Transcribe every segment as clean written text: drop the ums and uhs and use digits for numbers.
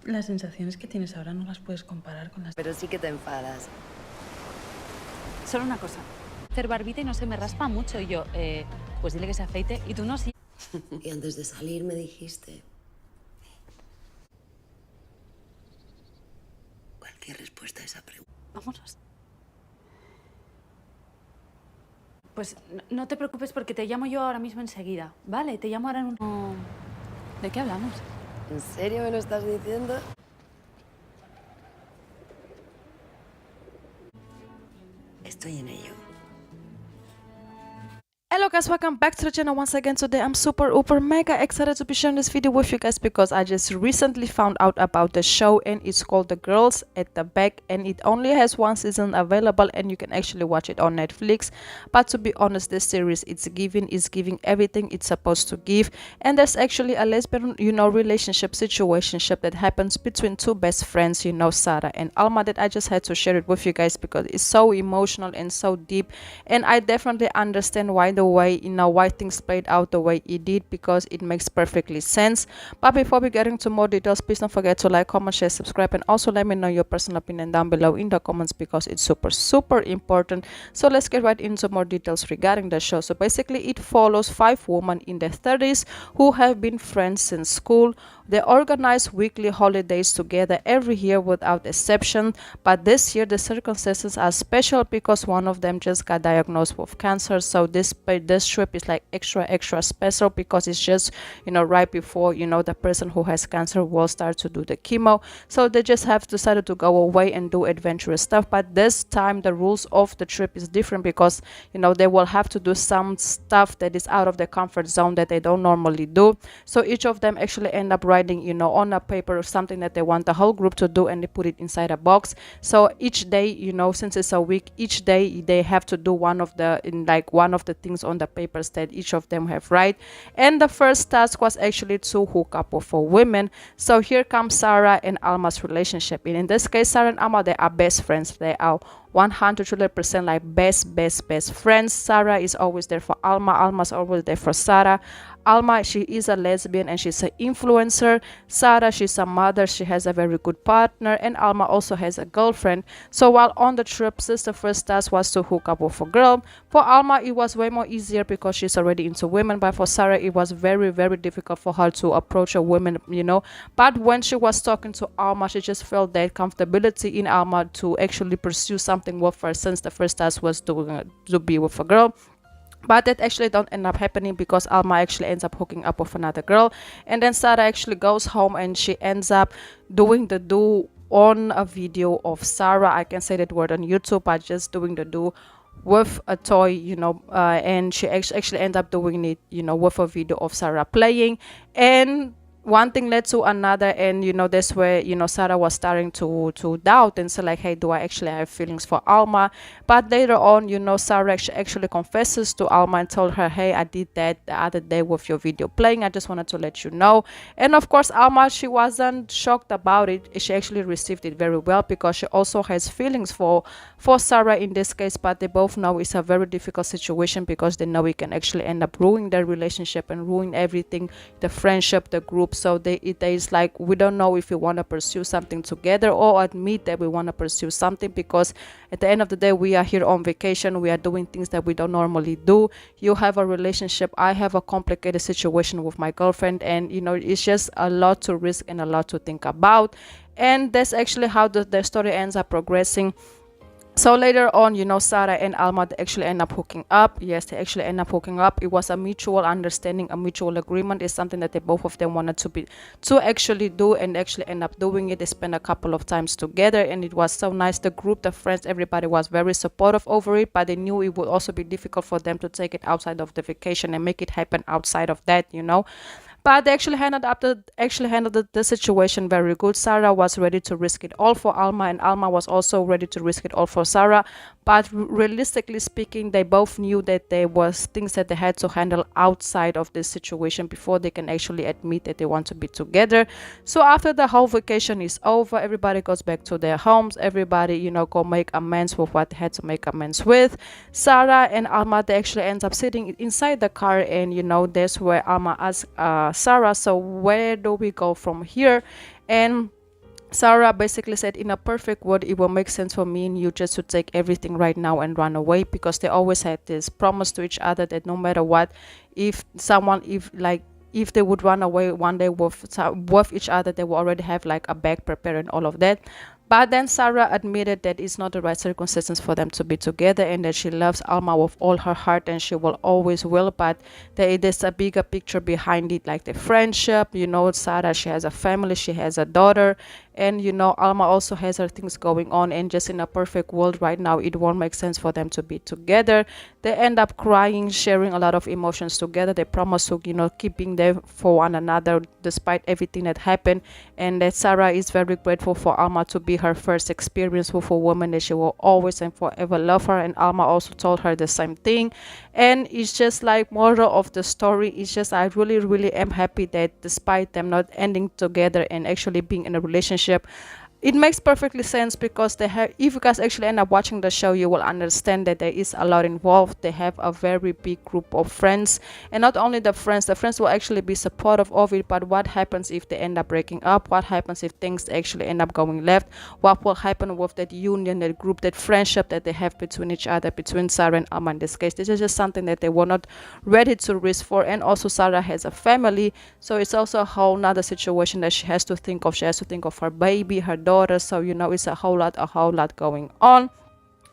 Las sensaciones que tienes ahora no las puedes comparar con las... Pero sí que te enfadas. Solo una cosa. Hacer barbita y no se me raspa mucho. Y yo, pues dile que se afeite. Y tú no, sí. Y antes de salir me dijiste... Cualquier respuesta a esa pregunta. Vámonos. Pues no te preocupes porque te llamo yo ahora mismo enseguida, ¿vale? Te llamo ahora en un... ¿De qué hablamos? ¿En serio me lo estás diciendo? Estoy en ello. Hello guys, welcome back to the channel once again. Today I'm super mega excited to be sharing this video with you guys because I just recently found out about the show and it's called The Girls at the Back and it only has one season available and you can actually watch it on Netflix. But to be honest, this series is giving everything it's supposed to give, and there's actually a lesbian relationship situationship that happens between two best friends, Sara and Alma, that I just had to share it with you guys because it's so emotional and so deep, and I definitely understand why why things played out the way it did, because it makes perfectly sense. But before we get into more details, please don't forget to like, comment, share, subscribe, and also let me know your personal opinion down below in the comments because it's super important. So let's get right into more details regarding the show. So basically it follows 5 women in their 30s who have been friends since school. They organize weekly holidays together every year without exception, but this year the circumstances are special because one of them just got diagnosed with cancer. So this trip is like extra special because it's just right before the person who has cancer will start to do the chemo. So they just have decided to go away and do adventurous stuff, but this time the rules of the trip is different because they will have to do some stuff that is out of their comfort zone that they don't normally do. So each of them actually end up writing on a paper or something that they want the whole group to do, and they put it inside a box. So each day, since it's a week, each day they have to do one of the things on the papers that each of them have right. And the first task was actually to hook up with 4 women. So here comes Sara and Alma's relationship. And in this case, Sara and Alma, they are best friends. They are 100% like best friends. Sara is always there for Alma. Alma's always there for Sara. Alma, she is a lesbian and she's an influencer. Sara, she's a mother, she has a very good partner, and Alma also has a girlfriend. So while on the trip, since the first task was to hook up with a girl, for Alma it was way more easier because she's already into women, but for Sara it was very difficult for her to approach a woman, But when she was talking to Alma, she just felt that comfortability in Alma to actually pursue something with her, since the first task was to be with a girl. But that actually don't end up happening because Alma actually ends up hooking up with another girl, and then Sara actually goes home and she ends up doing the do on a video of Sara. I can say that word on YouTube, but just doing the do with a toy, and she actually ends up doing it, with a video of Sara playing, and one thing led to another, and that's where Sara was starting to doubt and say like, hey, do I actually have feelings for Alma? But later on, Sara actually confesses to Alma and told her, hey, I did that the other day with your video playing, I just wanted to let you know. And of course Alma, she wasn't shocked about it. She actually received it very well because she also has feelings for Sara in this case, but they both know it's a very difficult situation because they know it can actually end up ruining their relationship and ruin everything, the friendship, the group. So it's like, we don't know if we want to pursue something together or admit that we want to pursue something, because at the end of the day we are here on vacation, we are doing things that we don't normally do. You have a relationship, I have a complicated situation with my girlfriend, and it's just a lot to risk and a lot to think about. And that's actually how the story ends up progressing. So later on, Sara and Alma, they actually end up hooking up. Yes, they actually end up hooking up. It was a mutual understanding, a mutual agreement. It's something that they both of them wanted to actually do, and actually end up doing it. They spent a couple of times together, and it was so nice. The group, the friends, everybody was very supportive over it, but they knew it would also be difficult for them to take it outside of the vacation and make it happen outside of that, But they actually handled the situation very good. Sara was ready to risk it all for Alma, and Alma was also ready to risk it all for Sara. But realistically speaking, they both knew that there was things that they had to handle outside of this situation before they can actually admit that they want to be together. So after the whole vacation is over, everybody goes back to their homes. Everybody, go make amends with what they had to make amends with. Sara and Alma, they actually ends up sitting inside the car, and that's where Alma asks Sara, so where do we go from here? And Sara basically said, in a perfect world, it will make sense for me and you just to take everything right now and run away, because they always had this promise to each other that no matter what, if they would run away one day with each other, they will already have like a bag prepared and all of that. But then Sara admitted that it's not the right circumstances for them to be together, and that she loves Alma with all her heart and she will always will. But there's a bigger picture behind it, like the friendship. Sara, she has a family, she has a daughter, and Alma also has her things going on. And just in a perfect world right now, it won't make sense for them to be together. They end up crying, sharing a lot of emotions together. They promise to keep being there for one another despite everything that happened, and that Sara is very grateful for Alma to be her first experience with a woman, that she will always and forever love her. And Alma also told her the same thing. And it's just like, moral of the story is just, I really am happy that despite them not ending together and actually being in a relationship, it makes perfectly sense, because they have, if you guys actually end up watching the show, you will understand that there is a lot involved. They have a very big group of friends, and not only the friends will actually be supportive of it, but what happens if they end up breaking up? What happens if things actually end up going left? What will happen with that union, that group, that friendship that they have between each other, between Sara and Alma in this case? This is just something that they were not ready to risk for. And also Sara has a family, so it's also a whole nother situation that she has to think of. She has to think of her baby, her daughter. So it's a whole lot going on.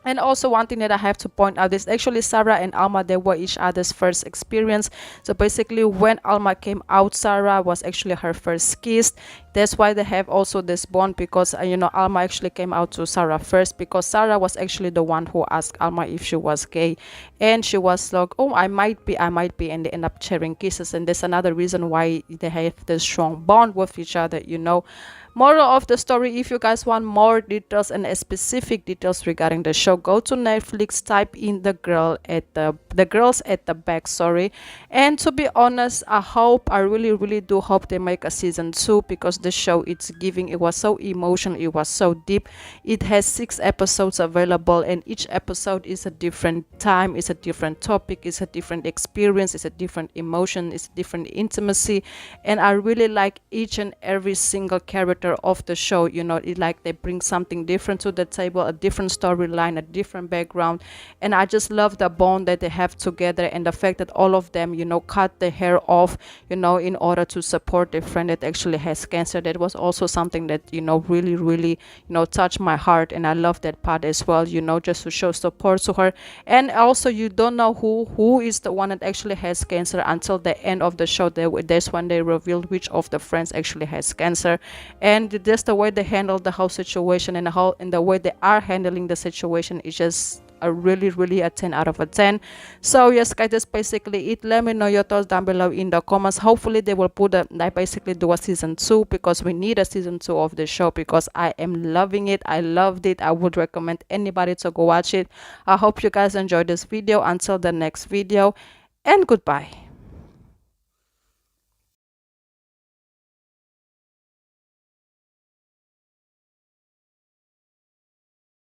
And also, one thing that I have to point out is actually Sara and Alma, they were each other's first experience. So basically, when Alma came out, Sara was actually her first kiss. That's why they have also this bond, because Alma actually came out to Sara first, because Sara was actually the one who asked Alma if she was gay, and she was like, oh, I might be, and they end up sharing kisses. And there's another reason why they have this strong bond with each other. Moral of the story, if you guys want more details and specific details regarding the show, go to Netflix, type in the girls at the back, and to be honest, I really do hope they make a season 2, because the show it was so emotional, it was so deep. It has 6 episodes available, and each episode is a different time, it's a different topic, it's a different experience, it's a different emotion, it's a different intimacy. And I really like each and every single character of the show. They bring something different to the table, a different storyline, a different background. And I just love the bond that they have together, and the fact that all of them cut the hair off in order to support their friend that actually has cancer. That was also something that really touched my heart, and I love that part as well, just to show support to her. And also, you don't know who is the one that actually has cancer until the end of the show. That's when they revealed which of the friends actually has cancer. And just the way they handle the whole situation, and the way they are handling the situation is just a really a 10 out of a 10. So yes guys, that's basically it. Let me know your thoughts down below in the comments. Hopefully they will basically do a season 2, because we need a season 2 of the show, because I am loving it. I loved it. I would recommend anybody to go watch it. I hope you guys enjoyed this video. Until the next video, and goodbye.